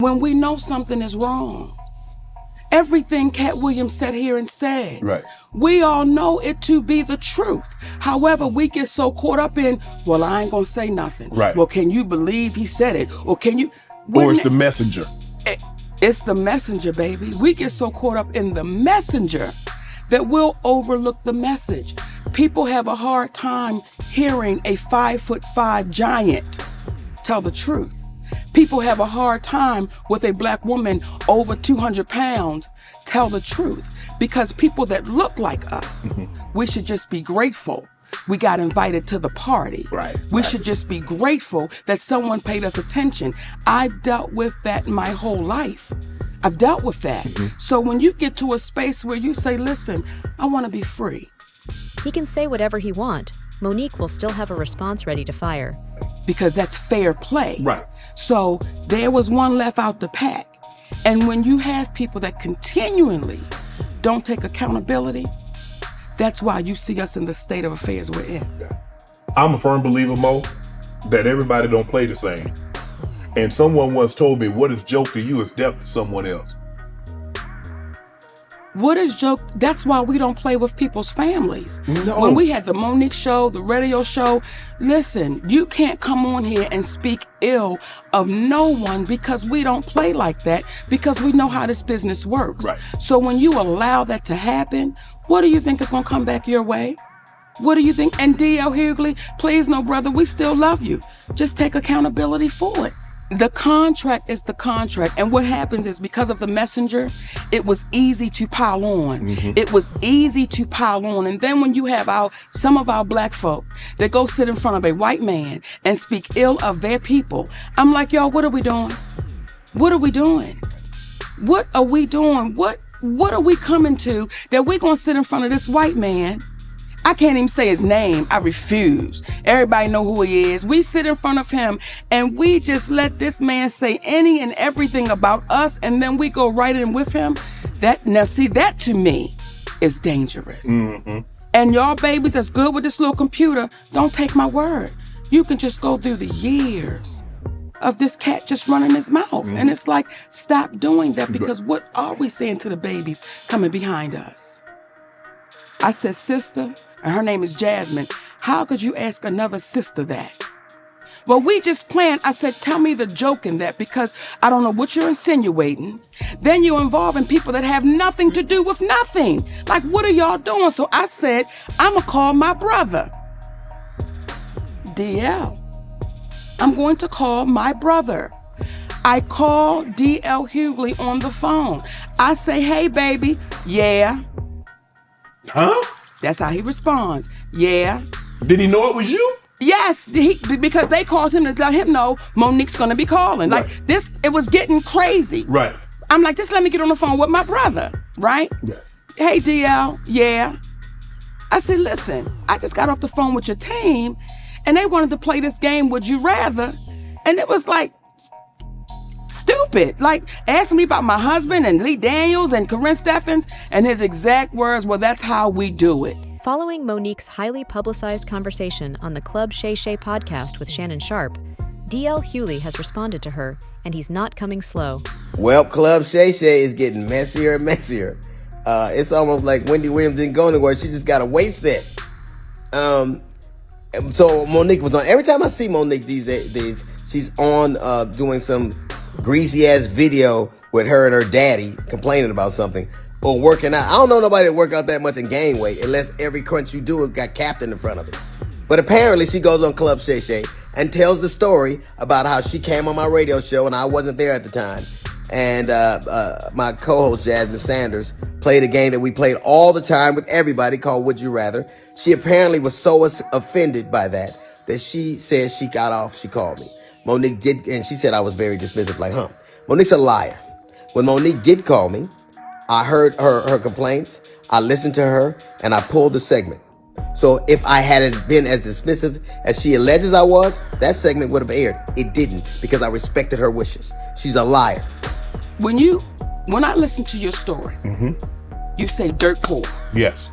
when we know something is wrong. Everything Cat Williams sat here and said, right. We all know it to be the truth. However, we get so caught up in, well, I ain't gonna say nothing. Right. Well, can you believe he said it? Or can you? Or it's the messenger. It's the messenger, baby. We get so caught up in the messenger that we'll overlook the message. People have a hard time hearing a 5'5" giant tell the truth. People have a hard time with a black woman over 200 pounds tell the truth, because people that look like us, we should just be grateful we got invited to the party. Right. We should just be grateful that someone paid us attention. I've dealt with that my whole life. I've dealt with that. So when you get to a space where you say, listen, I want to be free. He can say whatever he wants. Monique will still have a response ready to fire. Because that's fair play. Right. So there was one left out the pack. And when you have people that continually don't take accountability, that's why you see us in the state of affairs we're in. I'm a firm believer, Mo, that everybody don't play the same. And someone once told me, what is joke to you is death to someone else. What is joke? That's why we don't play with people's families. No. When we had the Monique show, the radio show, listen, you can't come on here and speak ill of no one, because we don't play like that, because we know how this business works. Right. So when you allow that to happen, what do you think is going to come back your way? What do you think? And D.L. Hughley, please, no, brother, we still love you. Just take accountability for it. The contract is the contract. And what happens is, because of the messenger, it was easy to pile on. It was easy to pile on. And then when you have some of our black folk that go sit in front of a white man and speak ill of their people, I'm like, y'all, what are we doing? What are we doing? What are we doing? What are we coming to that we're going to sit in front of this white man? I can't even say his name. I refuse. Everybody know who he is. We sit in front of him and we just let this man say any and everything about us, and then we go right in with him. That to me is dangerous. And y'all babies that's good with this little computer, don't take my word. You can just go through the years of this cat just running his mouth. And it's like, stop doing that, because what are we saying to the babies coming behind us? I said, sister, and her name is Jasmine, how could you ask another sister that? Well, we just planned. I said, tell me the joke in that, because I don't know what you're insinuating. Then you're involving people that have nothing to do with nothing. Like, what are y'all doing? So I said, I'm going to call my brother, DL. I'm going to call my brother. I call DL Hughley on the phone. I say, hey, baby, yeah. Huh? That's how he responds. Yeah. Did he know it was you? Yes, because they called him to let him know Monique's gonna be calling. Right. Like this, it was getting crazy. Right. I'm like, just let me get on the phone with my brother, right? Yeah. Hey, DL, yeah. I said, listen, I just got off the phone with your team and they wanted to play this game, Would You Rather? And it was like, stupid. Like, asking me about my husband and Lee Daniels and Corinne Steffens, and his exact words, well, that's how we do it. Following Monique's highly publicized conversation on the Club Shay Shay podcast with Shannon Sharp, DL Hughley has responded to her, and he's not coming slow. Well, Club Shay Shay is getting messier and messier. It's almost like Wendy Williams didn't go anywhere. She just got a weight set. So Monique was on. Every time I see Monique these days, she's on doing some greasy ass video with her and her daddy complaining about something or working out. I don't know nobody that work out that much and gain weight unless every crunch you do has got Captain in front of it. But apparently she goes on Club Shay Shay and tells the story about how she came on my radio show and I wasn't there at the time. And my co-host Jasmine Sanders played a game that we played all the time with everybody called Would You Rather. She apparently was so offended by that she said she got off. She called me. Monique did, and she said I was very dismissive, like, Monique's a liar. When Monique did call me, I heard her complaints, I listened to her, and I pulled the segment. So if I had been as dismissive as she alleges I was, that segment would have aired. It didn't, because I respected her wishes. She's a liar. When I listen to your story, you say dirt poor. Yes.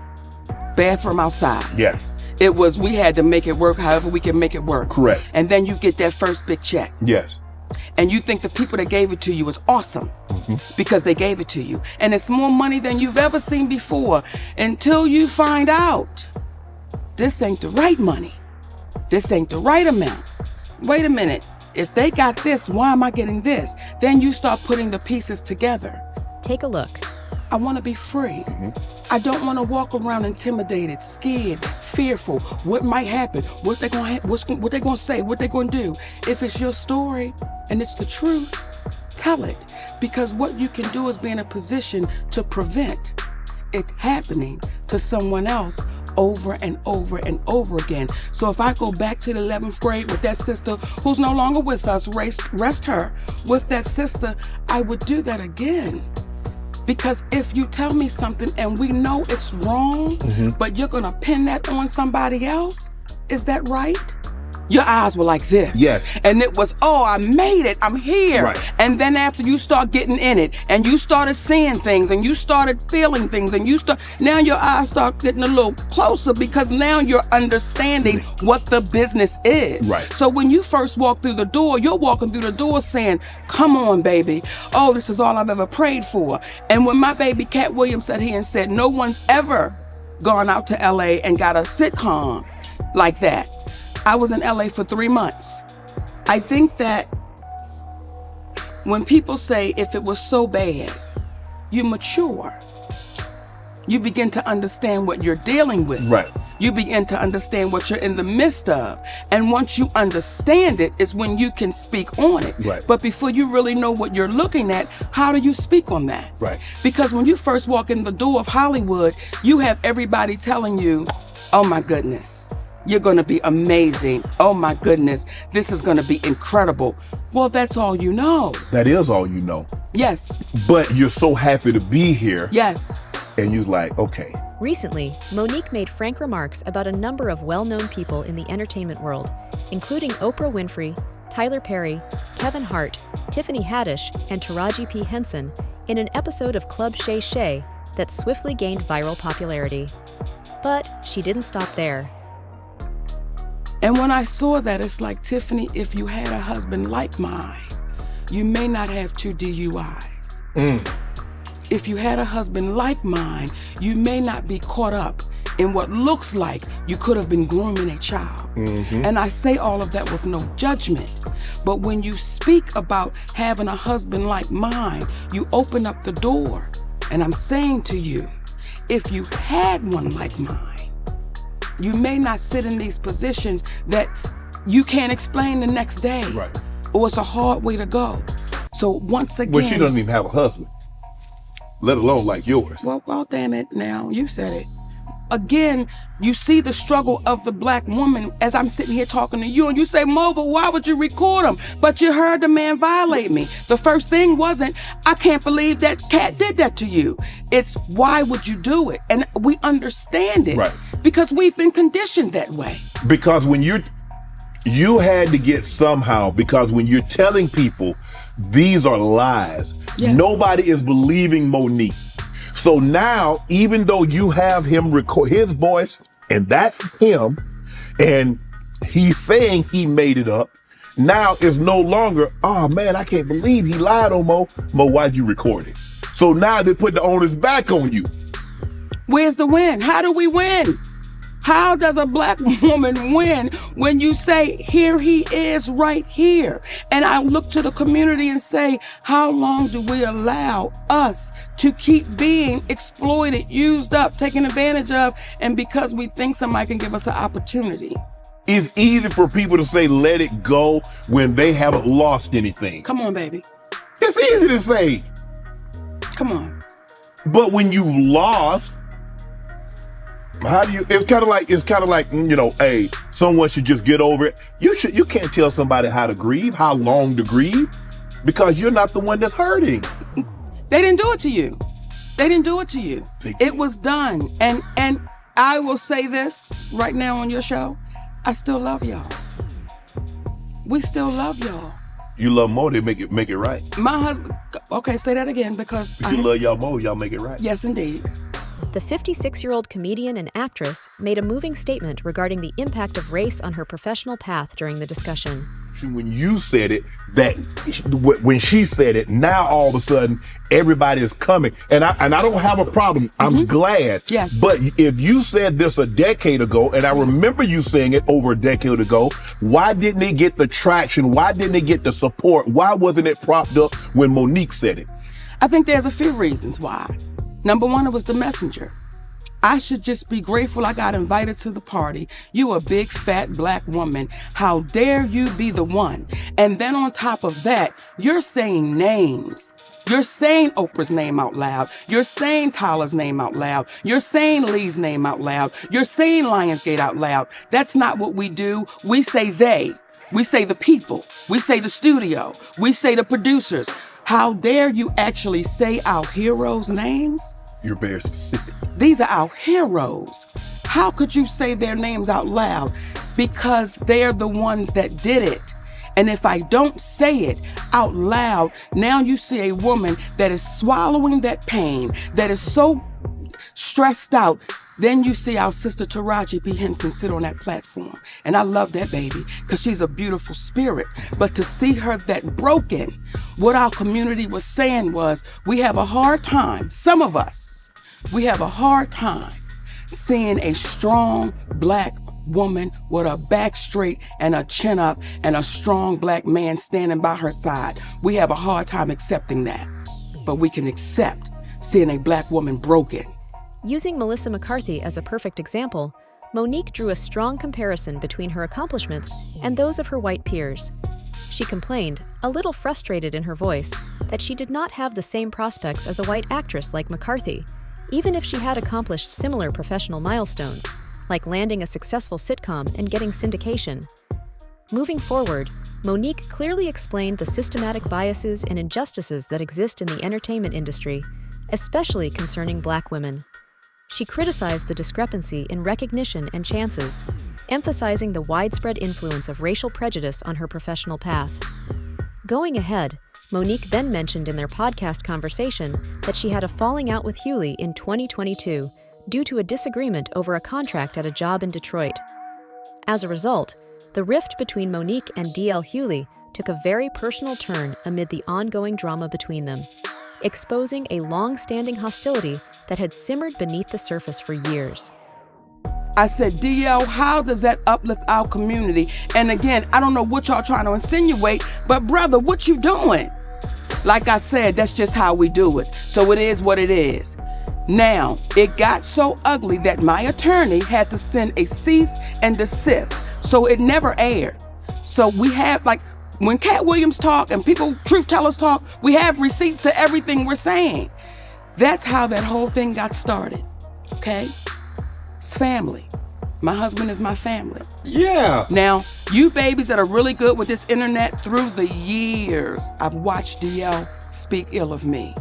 Bathroom outside. Yes. It was, we had to make it work however we can make it work. Correct. And then you get that first big check. Yes. And you think the people that gave it to you is awesome because they gave it to you. And it's more money than you've ever seen before until you find out this ain't the right money. This ain't the right amount. Wait a minute. If they got this, why am I getting this? Then you start putting the pieces together. Take a look. I want to be free. I don't want to walk around intimidated, scared, fearful. What might happen? What they gonna what they gonna say? What they gonna do? If it's your story and it's the truth, tell it. Because what you can do is be in a position to prevent it happening to someone else over and over and over again. So if I go back to the 11th grade with that sister who's no longer with us, rest her, with that sister, I would do that again. Because if you tell me something and we know it's wrong, but you're gonna pin that on somebody else, is that right? Your eyes were like this. Yes. And it was, oh, I made it, I'm here. Right. And then after you start getting in it, and you started seeing things, and you started feeling things, and now your eyes start getting a little closer because now you're understanding what the business is. Right. So when you first walk through the door, you're walking through the door saying, come on, baby. Oh, this is all I've ever prayed for. And when my baby Cat Williams sat here and said, no one's ever gone out to LA and got a sitcom like that. I was in LA for 3 months. I think that when people say if it was so bad, you mature. You begin to understand what you're dealing with. Right. You begin to understand what you're in the midst of. And once you understand it is when you can speak on it. Right. But before you really know what you're looking at, how do you speak on that? Right. Because when you first walk in the door of Hollywood, you have everybody telling you, oh my goodness, you're gonna be amazing. Oh my goodness, this is gonna be incredible. Well, that's all you know. That is all you know. Yes. But you're so happy to be here. Yes. And you're like, okay. Recently, Monique made frank remarks about a number of well-known people in the entertainment world, including Oprah Winfrey, Tyler Perry, Kevin Hart, Tiffany Haddish, and Taraji P. Henson in an episode of Club Shay Shay that swiftly gained viral popularity. But she didn't stop there. And when I saw that, it's like, Tiffany, if you had a husband like mine, you may not have 2 DUIs. If you had a husband like mine, you may not be caught up in what looks like you could have been grooming a child. And I say all of that with no judgment. But when you speak about having a husband like mine, you open up the door. And I'm saying to you, if you had one like mine, you may not sit in these positions that you can't explain the next day. Right. Or it's a hard way to go. So once again... Well, she doesn't even have a husband, let alone like yours. Well, damn it now, you said it. Again, you see the struggle of the black woman as I'm sitting here talking to you, and you say, Mo, but why would you record him? But you heard the man violate me. The first thing wasn't, I can't believe that cat did that to you. It's, why would you do it? And we understand it. Right. Because we've been conditioned that way. Because when you had to get somehow, because when you're telling people these are lies, nobody is believing Monique. So now, even though you have him record his voice, and that's him, and he's saying he made it up, now it's no longer, oh man, I can't believe he lied on Mo. Mo, why'd you record it? So now they put the onus back on you. Where's the win? How do we win? How does a black woman win when you say, here he is right here? And I look to the community and say, how long do we allow us to keep being exploited, used up, taken advantage of, and because we think somebody can give us an opportunity? It's easy for people to say, let it go when they haven't lost anything. Come on, baby. It's easy to say. Come on. But when you've lost, how do you, it's kind of like, you know, hey, someone should just get over it. You can't tell somebody how to grieve, how long to grieve, because you're not the one that's hurting. They didn't do it to you. They didn't do it to you. It was done. And I will say this right now on your show, I still love y'all. We still love y'all. You love Mo, they make it right. My husband, okay, say that again, because If you love y'all Mo, y'all make it right. Yes, indeed. The 56-year-old comedian and actress made a moving statement regarding the impact of race on her professional path during the discussion. when you said it, that when she said it, now all of a sudden everybody is coming, and I don't have a problem. I'm glad. Yes. But if you said this a decade ago, and I remember you saying it over a decade ago, why didn't it get the traction? Why didn't it get the support? Why wasn't it propped up when Monique said it? I think there's a few reasons why. Number one, it was the messenger. I should just be grateful I got invited to the party. You a big, fat, black woman. How dare you be the one? And then on top of that, you're saying names. You're saying Oprah's name out loud. You're saying Tyler's name out loud. You're saying Lee's name out loud. You're saying Lionsgate out loud. That's not what we do. We say they. We say the people. We say the studio. We say the producers. How dare you actually say our heroes' names? You're very specific. These are our heroes. How could you say their names out loud? Because they're the ones that did it. And if I don't say it out loud, now you see a woman that is swallowing that pain, that is so stressed out. Then you see our sister Taraji P. Henson sit on that platform. And I love that baby because she's a beautiful spirit. But to see her that broken, what our community was saying was, we have a hard time, some of us, we have a hard time seeing a strong black woman with her back straight and a chin up and a strong black man standing by her side. We have a hard time accepting that. But we can accept seeing a black woman broken. Using Melissa McCarthy as a perfect example, Monique drew a strong comparison between her accomplishments and those of her white peers. She complained, a little frustrated in her voice, that she did not have the same prospects as a white actress like McCarthy, even if she had accomplished similar professional milestones, like landing a successful sitcom and getting syndication. Moving forward, Monique clearly explained the systematic biases and injustices that exist in the entertainment industry, especially concerning black women. She criticized the discrepancy in recognition and chances, emphasizing the widespread influence of racial prejudice on her professional path. Going ahead, Monique then mentioned in their podcast conversation that she had a falling out with Hughley in 2022 due to a disagreement over a contract at a job in Detroit. As a result, the rift between Monique and DL Hughley took a very personal turn amid the ongoing drama between them, exposing a long-standing hostility that had simmered beneath the surface for years. I said, DL, how does that uplift our community? And again, I don't know what y'all trying to insinuate, but brother, what you doing? Like I said, that's just how we do it. So it is what it is. Now, it got so ugly that my attorney had to send a cease and desist, so it never aired. So we have, like, when Cat Williams talk and people, truth tellers talk, we have receipts to everything we're saying. That's how that whole thing got started, okay? It's family. My husband is my family. Yeah. Now, you babies that are really good with this internet, through the years, I've watched DL speak ill of me.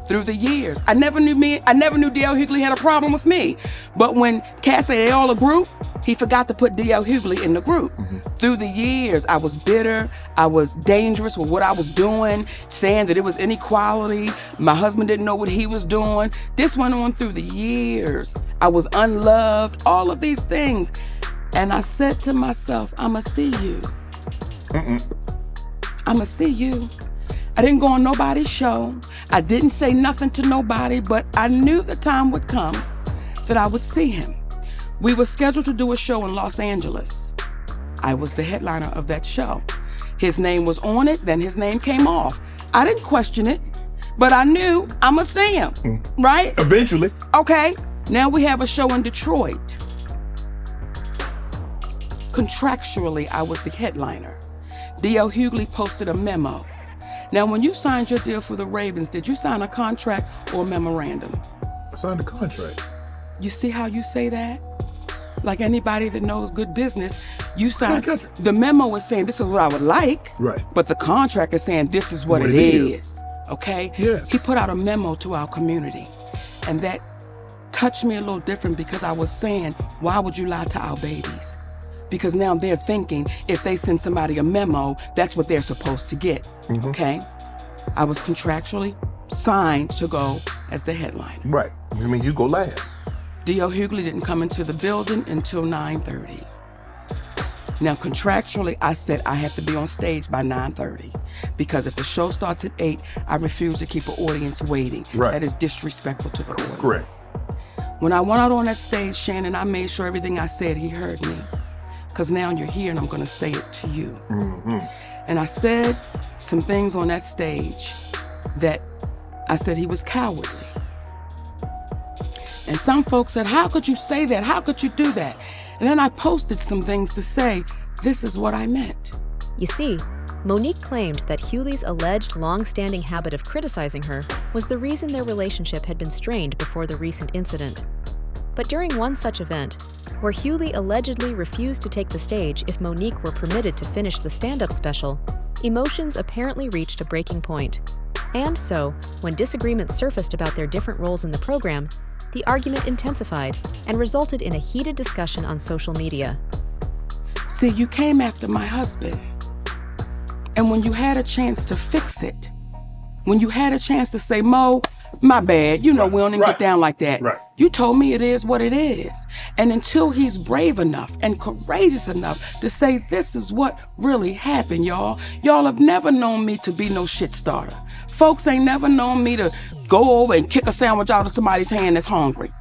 Through the years. I never knew DL Hughley had a problem with me. But when Cat said they all a group, he forgot to put DL Hughley in the group. Through the years, I was bitter. I was dangerous with what I was doing, saying that it was inequality. My husband didn't know what he was doing. This went on through the years. I was unloved, all of these things. And I said to myself, I'ma see you. I'ma see you. I didn't go on nobody's show. I didn't say nothing to nobody, but I knew the time would come that I would see him. We were scheduled to do a show in Los Angeles. I was the headliner of that show. His name was on it, then his name came off. I didn't question it, but I knew I'ma see him, right? Eventually. Okay, now we have a show in Detroit. Contractually, I was the headliner. DL Hughley posted a memo. Now, when you signed your deal for the Ravens, did you sign a contract or a memorandum? I signed a contract. You see how you say that? Like anybody that knows good business, you sign. The memo is saying this is what I would like, right? But the contract is saying this is what it is. Okay? Yes. He put out a memo to our community, and that touched me a little different because I was saying, why would you lie to our babies? Because now they're thinking if they send somebody a memo, that's what they're supposed to get, okay? I was contractually signed to go as the headliner. Right, I mean, you go last. DL Hughley didn't come into the building until 9:30. Now, contractually, I said I have to be on stage by 9:30 because if the show starts at 8, I refuse to keep an audience waiting. Right. That is disrespectful to the audience. Correct. When I went out on that stage, Shannon, I made sure everything I said, he heard me. Because now you're here and I'm going to say it to you. And I said some things on that stage that I said he was cowardly. And some folks said, how could you say that? How could you do that? And then I posted some things to say, this is what I meant. You see, Monique claimed that Hughley's alleged long-standing habit of criticizing her was the reason their relationship had been strained before the recent incident. But during one such event, where Hughley allegedly refused to take the stage if Monique were permitted to finish the stand-up special, emotions apparently reached a breaking point. And so, when disagreements surfaced about their different roles in the program, the argument intensified and resulted in a heated discussion on social media. See, you came after my husband. And when you had a chance to fix it, when you had a chance to say, Mo, my bad, we don't even get down like that. Right. You told me it is what it is. And until he's brave enough and courageous enough to say, this is what really happened, y'all. Y'all have never known me to be no shit starter. Folks ain't never known me to go over and kick a sandwich out of somebody's hand that's hungry.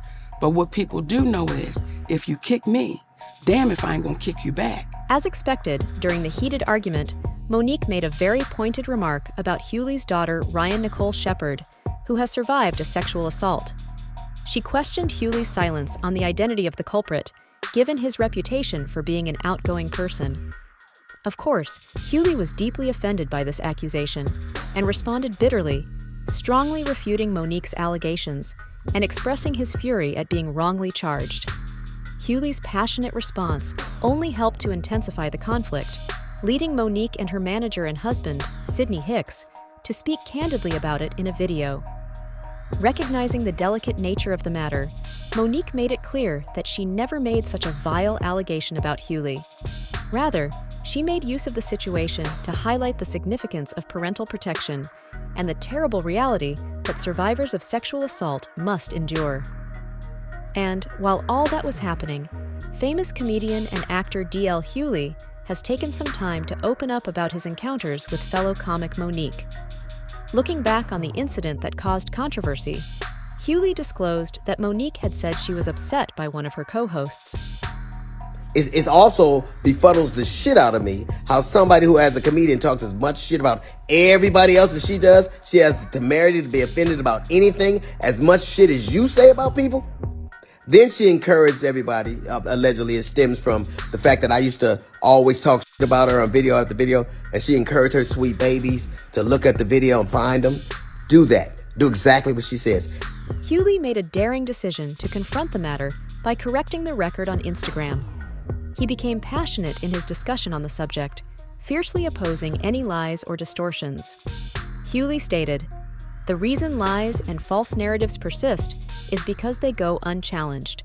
But what people do know is, if you kick me, damn if I ain't gonna kick you back. As expected, during the heated argument, Monique made a very pointed remark about Hughley's daughter, Ryan Nicole Shepard, who has survived a sexual assault. She questioned Hughley's silence on the identity of the culprit, given his reputation for being an outgoing person. Of course, Hughley was deeply offended by this accusation and responded bitterly, strongly refuting Monique's allegations and expressing his fury at being wrongly charged. Hughley's passionate response only helped to intensify the conflict, leading Monique and her manager and husband, Sydney Hicks, to speak candidly about it in a video. Recognizing the delicate nature of the matter, Monique made it clear that she never made such a vile allegation about Hughley. Rather, she made use of the situation to highlight the significance of parental protection and the terrible reality that survivors of sexual assault must endure. And while all that was happening, famous comedian and actor D.L. Hughley has taken some time to open up about his encounters with fellow comic Monique. Looking back on the incident that caused controversy, Hughley disclosed that Monique had said she was upset by one of her co-hosts. It's also befuddles the shit out of me how somebody who as a comedian talks as much shit about everybody else as she does, she has the temerity to be offended about anything as much shit as you say about people. Then she encouraged everybody, allegedly it stems from the fact that I used to always talk shit about her on video after video, and she encouraged her sweet babies to look at the video and find them. Do that. Do exactly what she says. Hughley made a daring decision to confront the matter by correcting the record on Instagram. He became passionate in his discussion on the subject, fiercely opposing any lies or distortions. Hughley stated, "The reason lies and false narratives persist is because they go unchallenged,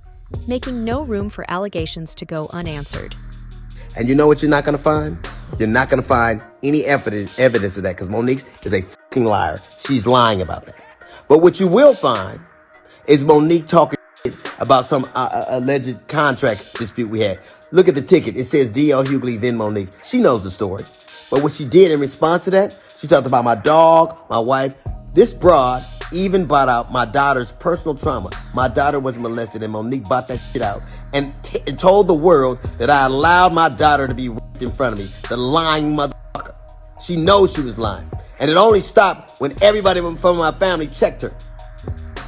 making no room for allegations to go unanswered." And you know what you're not going to find? You're not going to find any evidence of that because Monique is a fucking liar. She's lying about that. But what you will find is Monique talking about some alleged contract dispute we had. Look at the ticket. It says D.L. Hughley, then Monique. She knows the story. But what she did in response to that, she talked about my dog, my wife. This broad even brought out my daughter's personal trauma. My daughter was molested and Monique brought that shit out and told the world that I allowed my daughter to be raped in front of me. The lying motherfucker. She knows she was lying. And it only stopped when everybody from my family checked her.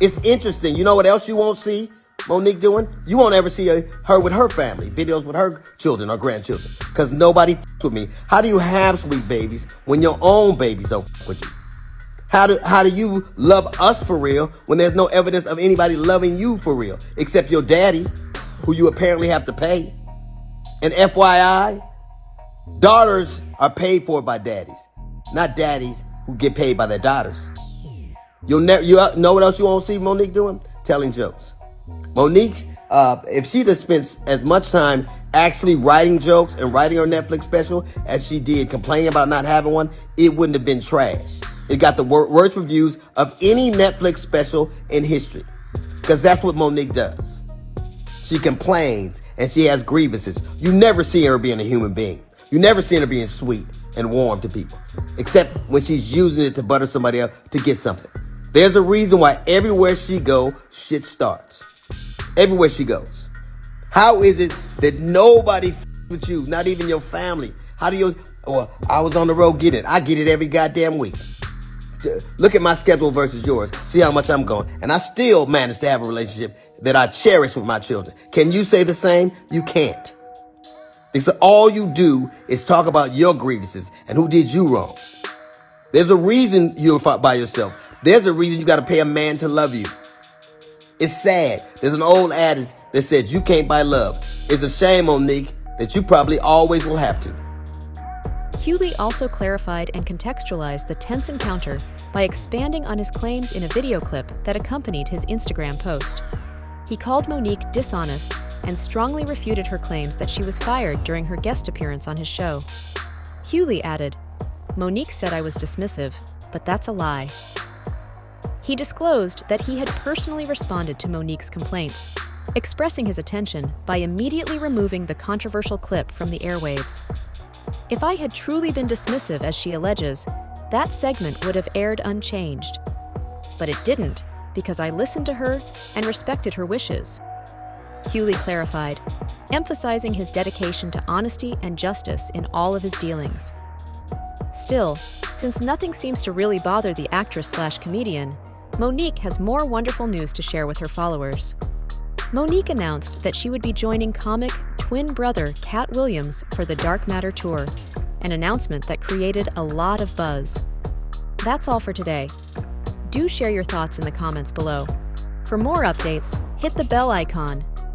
It's interesting. You know what else you won't see Monique doing? You won't ever see her with her family, videos with her children or grandchildren, because nobody f**ks with me. How do you have sweet babies when your own babies don't f**k with you? How do you love us for real when there's no evidence of anybody loving you for real, except your daddy, who you apparently have to pay? And FYI, daughters are paid for by daddies, not daddies who get paid by their daughters. You know what else you won't see Monique doing? Telling jokes. Monique, if she'd have spent as much time actually writing jokes and writing her Netflix special as she did complaining about not having one, it wouldn't have been trash. It got the worst reviews of any Netflix special in history. Because that's what Monique does. She complains and she has grievances. You never see her being a human being. You never see her being sweet and warm to people, except when she's using it to butter somebody up to get something. There's a reason why everywhere she goes, shit starts. Everywhere she goes. How is it that nobody with you, not even your family? How do you, well, I was on the road, get it. I get it every goddamn week. Look at my schedule versus yours. See how much I'm going. And I still manage to have a relationship that I cherish with my children. Can you say the same? You can't. Because all you do is talk about your grievances and who did you wrong. There's a reason you're by yourself. There's a reason you got to pay a man to love you. It's sad. There's an old adage that says you can't buy love. It's a shame, Monique, that you probably always will have to. Hughley also clarified and contextualized the tense encounter by expanding on his claims in a video clip that accompanied his Instagram post. He called Monique dishonest and strongly refuted her claims that she was fired during her guest appearance on his show. Hughley added, "Monique said I was dismissive, but that's a lie." He disclosed that he had personally responded to Monique's complaints, expressing his attention by immediately removing the controversial clip from the airwaves. "If I had truly been dismissive, as she alleges, that segment would have aired unchanged. But it didn't, because I listened to her and respected her wishes," Hughley clarified, emphasizing his dedication to honesty and justice in all of his dealings. Still, since nothing seems to really bother the actress/comedian, Monique has more wonderful news to share with her followers. Monique announced that she would be joining comic twin brother Cat Williams for the Dark Matter Tour, an announcement that created a lot of buzz. That's all for today. Do share your thoughts in the comments below. For more updates, hit the bell icon